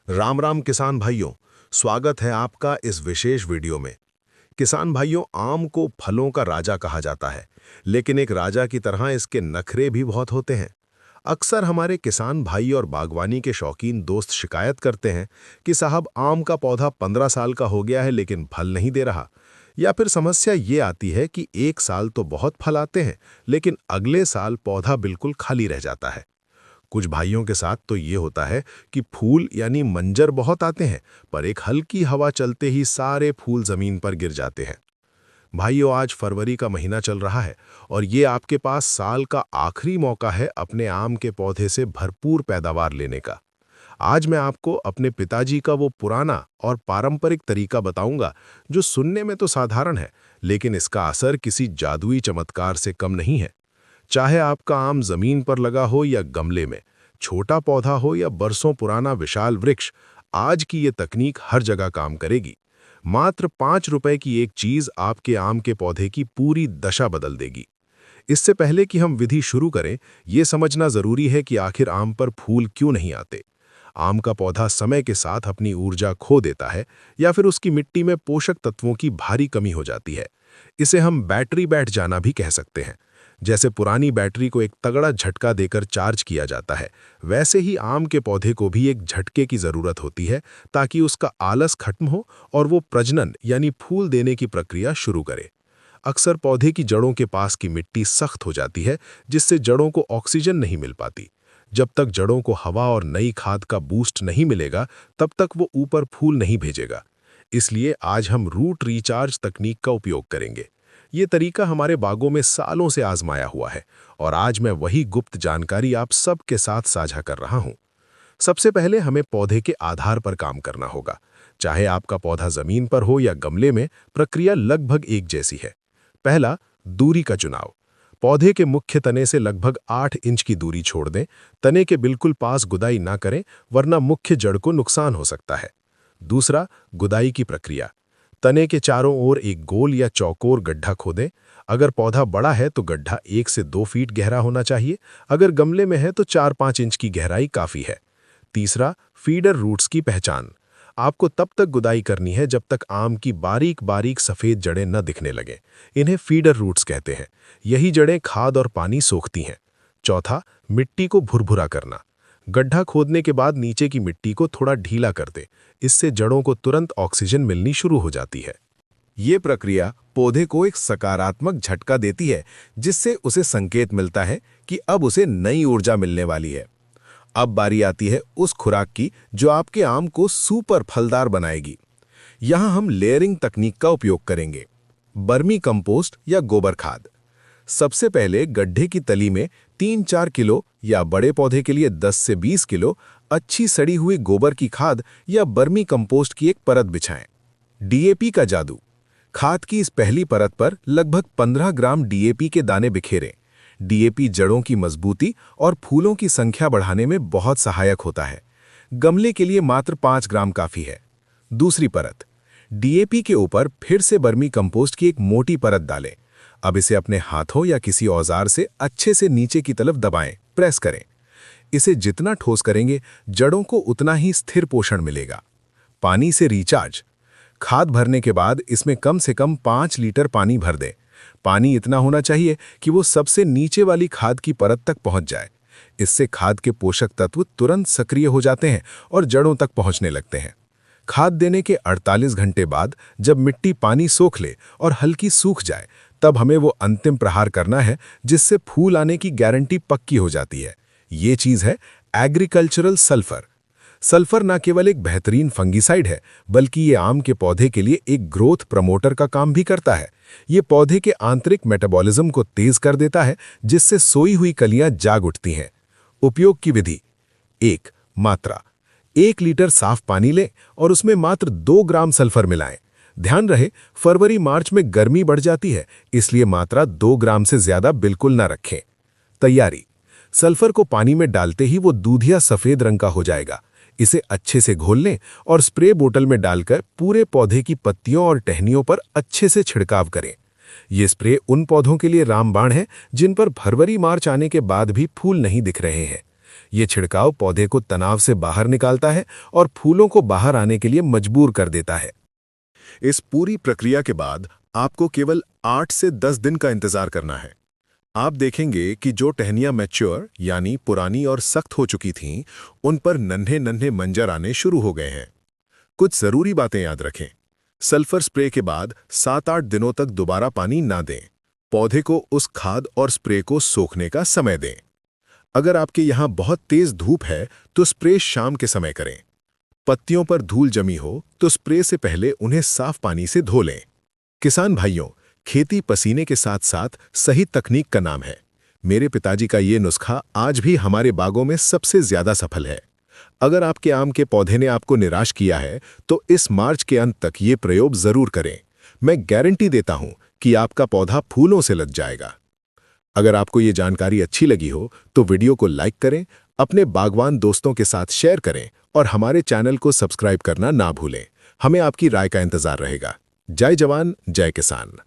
राम राम किसान भाइयों। स्वागत है आपका इस विशेष वीडियो में। किसान भाइयों, आम को फलों का राजा कहा जाता है, लेकिन एक राजा की तरह इसके नखरे भी बहुत होते हैं। अक्सर हमारे किसान भाई और बागवानी के शौकीन दोस्त शिकायत करते हैं कि साहब, आम का पौधा 15 साल का हो गया है लेकिन फल नहीं दे रहा। या फिर समस्या ये आती है कि एक साल तो बहुत फल आते हैं, लेकिन अगले साल पौधा बिल्कुल खाली रह जाता है। कुछ भाइयों के साथ तो ये होता है कि फूल यानी मंजर बहुत आते हैं, पर एक हल्की हवा चलते ही सारे फूल जमीन पर गिर जाते हैं। भाइयों, आज फरवरी का महीना चल रहा है और ये आपके पास साल का आखिरी मौका है अपने आम के पौधे से भरपूर पैदावार लेने का। आज मैं आपको अपने पिताजी का वो पुराना और पारंपरिक तरीका बताऊंगा, जो सुनने में तो साधारण है, लेकिन इसका असर किसी जादुई चमत्कार से कम नहीं है। चाहे आपका आम जमीन पर लगा हो या गमले में, छोटा पौधा हो या बरसों पुराना विशाल वृक्ष, आज की ये तकनीक हर जगह काम करेगी। मात्र 5 रुपए की एक चीज आपके आम के पौधे की पूरी दशा बदल देगी। इससे पहले कि हम विधि शुरू करें, ये समझना जरूरी है कि आखिर आम पर फूल क्यों नहीं आते। आम का पौधा समय के साथ अपनी ऊर्जा खो देता है, या फिर उसकी मिट्टी में पोषक तत्वों की भारी कमी हो जाती है। इसे हम बैटरी बैठ जाना भी कह सकते हैं। जैसे पुरानी बैटरी को एक तगड़ा झटका देकर चार्ज किया जाता है, वैसे ही आम के पौधे को भी एक झटके की जरूरत होती है, ताकि उसका आलस खत्म हो और वो प्रजनन यानी फूल देने की प्रक्रिया शुरू करे। अक्सर पौधे की जड़ों के पास की मिट्टी सख्त हो जाती है, जिससे जड़ों को ऑक्सीजन नहीं मिल पाती। जब तक जड़ों को हवा और नई खाद का बूस्ट नहीं मिलेगा, तब तक वो ऊपर फूल नहीं भेजेगा। इसलिए आज हम रूट रिचार्ज तकनीक का उपयोग करेंगे। ये तरीका हमारे बागों में सालों से आजमाया हुआ है, और आज मैं वही गुप्त जानकारी आप सबके साथ साझा कर रहा हूं। सबसे पहले हमें पौधे के आधार पर काम करना होगा। चाहे आपका पौधा जमीन पर हो या गमले में, प्रक्रिया लगभग एक जैसी है। पहला, दूरी का चुनाव। पौधे के मुख्य तने से लगभग 8 इंच की दूरी छोड़ दें। तने के बिल्कुल पास गुदाई ना करें, वरना मुख्य जड़ को नुकसान हो सकता है। दूसरा, गुदाई की प्रक्रिया। तने के चारों ओर एक गोल या चौकोर गड्ढा खोदें। अगर पौधा बड़ा है तो गड्ढा 1 से 2 फीट गहरा होना चाहिए। अगर गमले में है तो 4-5 इंच की गहराई काफी है। तीसरा, फीडर रूट्स की पहचान। आपको तब तक गुदाई करनी है जब तक आम की बारीक बारीक सफेद जड़ें न दिखने लगें। इन्हें फीडर रूट्स कहते हैं। यही जड़ें खाद और पानी सोखती हैं। चौथा, मिट्टी को भुरभुरा करना। गड्ढा खोदने के बाद नीचे की मिट्टी को थोड़ा ढीला कर दे। इससे जड़ों को तुरंत ऑक्सीजन मिलनी शुरू हो जाती है। ये प्रक्रिया पौधे को एक सकारात्मक झटका देती है, जिससे उसे संकेत मिलता है कि अब उसे नई ऊर्जा मिलने वाली है। अब बारी आती है उस खुराक की जो आपके आम को सुपर फलदार बनाएगी। यहां हम लेयरिंग तकनीक का उपयोग करेंगे। बर्मी कंपोस्ट या गोबर खाद। सबसे पहले गड्ढे की तली में 3-4 किलो या बड़े पौधे के लिए 10 से 20 किलो अच्छी सड़ी हुई गोबर की खाद या बर्मी कंपोस्ट की एक परत बिछाएं। डीएपी का जादू। खाद की इस पहली परत पर लगभग 15 ग्राम डीएपी के दाने बिखेरें। डीएपी जड़ों की मजबूती और फूलों की संख्या बढ़ाने में बहुत सहायक होता है। गमले के लिए मात्र 5 ग्राम काफी है। दूसरी परत। डीएपी के ऊपर फिर से बर्मी कंपोस्ट की एक मोटी परत डालें। अब इसे अपने हाथों या किसी औजार से अच्छे से नीचे की तरफ दबाएं, प्रेस करें। इसे जितना ठोस करेंगे, जड़ों को उतना ही स्थिर पोषण मिलेगा। पानी से रिचार्ज। खाद भरने के बाद इसमें कम से कम 5 लीटर पानी भर दें। पानी इतना होना चाहिए कि वो सबसे नीचे वाली खाद की परत तक पहुंच जाए। इससे खाद के पोषक तत्व तुरंत सक्रिय हो जाते हैं और जड़ों तक पहुंचने लगते हैं। खाद देने के 48 घंटे बाद जब मिट्टी पानी सोख ले और हल्की सूख जाए, तब हमें वो अंतिम प्रहार करना है जिससे फूल आने की गारंटी पक्की हो जाती है। ये चीज है एग्रीकल्चरल सल्फर। सल्फर न केवल एक बेहतरीन फंगिसाइड है, बल्कि ये आम के पौधे के लिए एक ग्रोथ प्रमोटर का काम भी करता है। ये पौधे के आंतरिक मेटाबॉलिज्म को तेज कर देता है, जिससे सोई हुई कलियां जाग उठती हैं। उपयोग की विधि। 1. मात्रा। 1 लीटर साफ पानी लें और उसमें मात्र 2 ग्राम सल्फर मिलाएं। ध्यान रहे, फरवरी मार्च में गर्मी बढ़ जाती है, इसलिए मात्रा 2 ग्राम से ज्यादा बिल्कुल ना रखें। तैयारी। सल्फर को पानी में डालते ही वो दूधिया सफेद रंग का हो जाएगा। इसे अच्छे से घोल लें और स्प्रे बोतल में डालकर पूरे पौधे की पत्तियों और टहनियों पर अच्छे से छिड़काव करें। ये स्प्रे उन पौधों के लिए रामबाण है जिन पर फरवरी मार्च आने के बाद भी फूल नहीं दिख रहे हैं। ये छिड़काव पौधे को तनाव से बाहर निकालता है और फूलों को बाहर आने के लिए मजबूर कर देता है। इस पूरी प्रक्रिया के बाद आपको केवल 8 से 10 दिन का इंतजार करना है। आप देखेंगे कि जो टहनियां मैच्योर यानी पुरानी और सख्त हो चुकी थीं, उन पर नन्हे नन्हे मंजर आने शुरू हो गए हैं। कुछ जरूरी बातें याद रखें। सल्फर स्प्रे के बाद 7-8 दिनों तक दोबारा पानी ना दें। पौधे को उस खाद और स्प्रे को सोखने का समय दें। अगर आपके यहाँ बहुत तेज धूप है तो स्प्रे शाम के समय करें। पत्तियों पर धूल जमी हो तो स्प्रे से पहले उन्हें साफ पानी से धो लें। किसान भाइयों, खेती पसीने के साथ साथ सही तकनीक का नाम है। मेरे पिताजी का ये नुस्खा आज भी हमारे बागों में सबसे ज्यादा सफल है। अगर आपके आम के पौधे ने आपको निराश किया है तो इस मार्च के अंत तक ये प्रयोग जरूर करें। मैं गारंटी देता हूं कि आपका पौधा फूलों से लद जाएगा। अगर आपको ये जानकारी अच्छी लगी हो तो वीडियो को लाइक करें, अपने बागवान दोस्तों के साथ शेयर करें और हमारे चैनल को सब्सक्राइब करना ना भूलें। हमें आपकी राय का इंतजार रहेगा। जय जवान, जय किसान।